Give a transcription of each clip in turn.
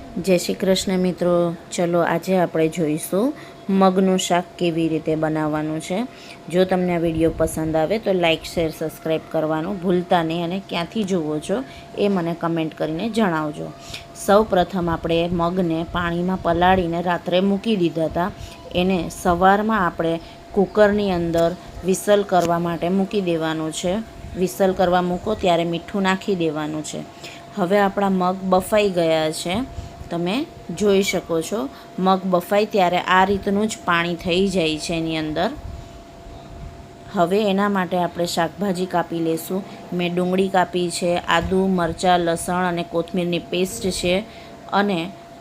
જય શ્રી કૃષ્ણ મિત્રો, ચલો આજે આપણે જોઈશું મગનું શાક કેવી રીતે બનાવવાનું છે। જો તમને આ વિડીયો પસંદ આવે તો લાઇક શેર સબસ્ક્રાઈબ કરવાનું ભૂલતા નહીં અને ક્યાંથી જુઓ છો એ મને કમેન્ટ કરીને જણાવજો। સૌ પ્રથમ આપણે મગને પાણીમાં પલાળીને રાત્રે મૂકી દીધા હતા। એને સવારમાં આપણે કુકરની અંદર વિસલ કરવા માટે મૂકી દેવાનું છે। વિસલ કરવા મૂકો ત્યારે મીઠું નાખી દેવાનું છે। હવે આપણા મગ બફાઈ ગયા છે, તમે જોઈ શકો છો। મગ બફાય ત્યારે આ રીતનું જ પાણી થઈ જાય છે એની અંદર। હવે એના માટે આપણે શાકભાજી કાપી લેશું। મેં ડુંગળી કાપી છે, આદુ મરચાં લસણ અને કોથમીરની પેસ્ટ છે અને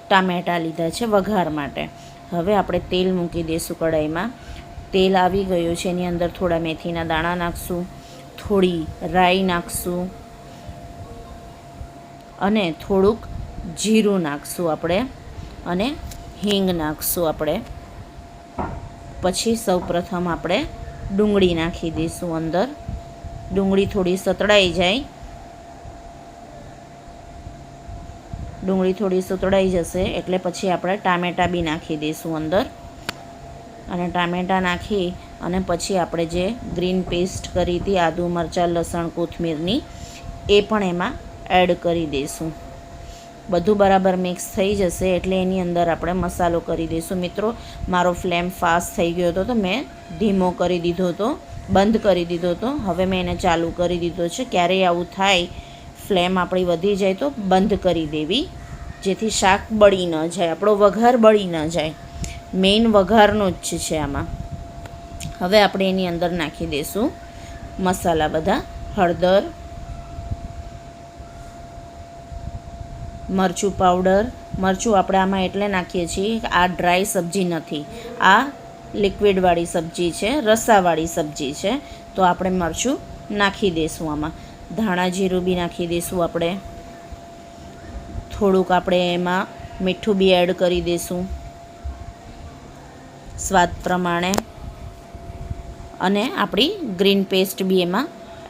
ટામેટાં લીધા છે વઘાર માટે। હવે આપણે તેલ મૂકી દઈશું કઢાઈમાં। તેલ આવી ગયું છે, એની અંદર થોડા મેથીના દાણા નાખશું, થોડી રાઈ નાખશું અને થોડુંક જીરું નાખશું આપણે અને હિંગ નાખશું આપણે। પછી સૌપ્રથમ આપણે ડુંગળી નાખી દઈશું અંદર। ડુંગળી થોડી સતળાઈ જાય, ડુંગળી થોડી સતળાઈ જશે એટલે પછી આપણે ટામેટાં બી નાખી દઈશું અંદર અને ટામેટાં નાખી અને પછી આપણે જે ગ્રીન પેસ્ટ કરી હતી આદુ મરચાં લસણ કોથમીરની એ પણ એમાં એડ કરી દઈશું। બધું બરાબર મિક્સ થઈ જશે એટલે એની અંદર આપણે મસાલો કરી દઈશું। મિત્રો, મારો ફ્લેમ ફાસ્ટ થઈ ગયો હતો તો મેં ધીમો કરી દીધો હતો, બંધ કરી દીધો હતો। હવે મેં એને ચાલુ કરી દીધો છે। ક્યારેય આવું થાય, ફ્લેમ આપણી વધી જાય તો બંધ કરી દેવી, જેથી શાક બળી ન જાય, આપણો વઘાર બળી ન જાય। મેઇન વઘારનો જ છે આમાં। હવે આપણે એની અંદર નાખી દઈશું મસાલા બધા, હળદર, મરચું પાવડર। મરચું આપણે આમાં એટલે નાખીએ છીએ કે આ ડ્રાય સબ્જી નથી, આ લિક્વિડવાળી સબ્જી છે, રસાવાળી સબ્જી છે, તો આપણે મરચું નાખી દઈશું આમાં। ધાણા જીરું બી નાખી દઈશું આપણે, થોડુંક આપણે એમાં મીઠું બી એડ કરી દઈશું સ્વાદ પ્રમાણે અને આપણી ગ્રીન પેસ્ટ બી એમાં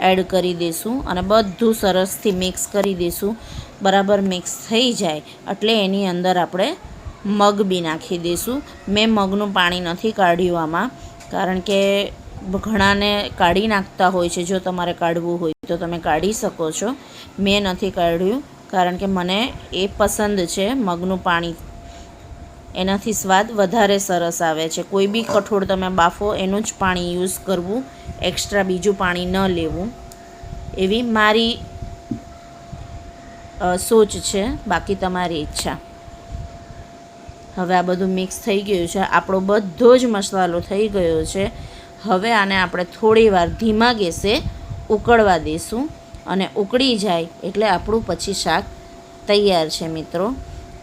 એડ કરી દઈશું અને બધું સરસથી મિક્સ કરી દઈશું। બરાબર મિક્સ થઈ જાય એટલે એની અંદર આપણે મગ બી નાખી દઈશું। મેં મગનું પાણી નથી કાઢ્યું આમાં, કારણ કે ઘણાને કાઢી નાખતા હોય છે। જો તમારે કાઢવું હોય તો તમે કાઢી શકો છો, મેં નથી કાઢ્યું કારણ કે મને એ પસંદ છે મગનું પાણી, એનાથી સ્વાદ વધારે સરસ આવે છે। કોઈ બી કઠોળ તમે બાફો એનું જ પાણી યુઝ કરવું, એક્સ્ટ્રા બીજું પાણી ન લેવું, એવી મારી સોચ છે, બાકી તમારી ઈચ્છા। હવે આ બધું મિક્સ થઈ ગયું છે, આપણો બધો જ મસાલો થઈ ગયો છે। હવે આને આપણે થોડી વાર ધીમા ગેસે ઉકળવા દઈશું અને ઉકળી જાય એટલે આપણું પછી શાક તૈયાર છે। મિત્રો,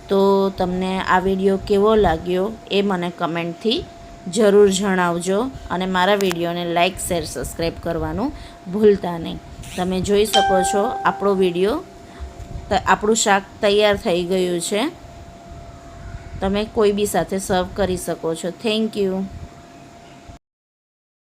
તો તમને આ વિડીયો કેવો લાગ્યો એ મને કમેન્ટથી જરૂર જણાવજો અને મારા વિડીયોને લાઇક શેર સબસ્ક્રાઈબ કરવાનું ભૂલતા નહીં। તમે જોઈ શકો છો આપણું શાક તૈયાર થઈ ગયું છે। તમે કોઈ બી સાથે સર્વ કરી શકો છો। Thank you.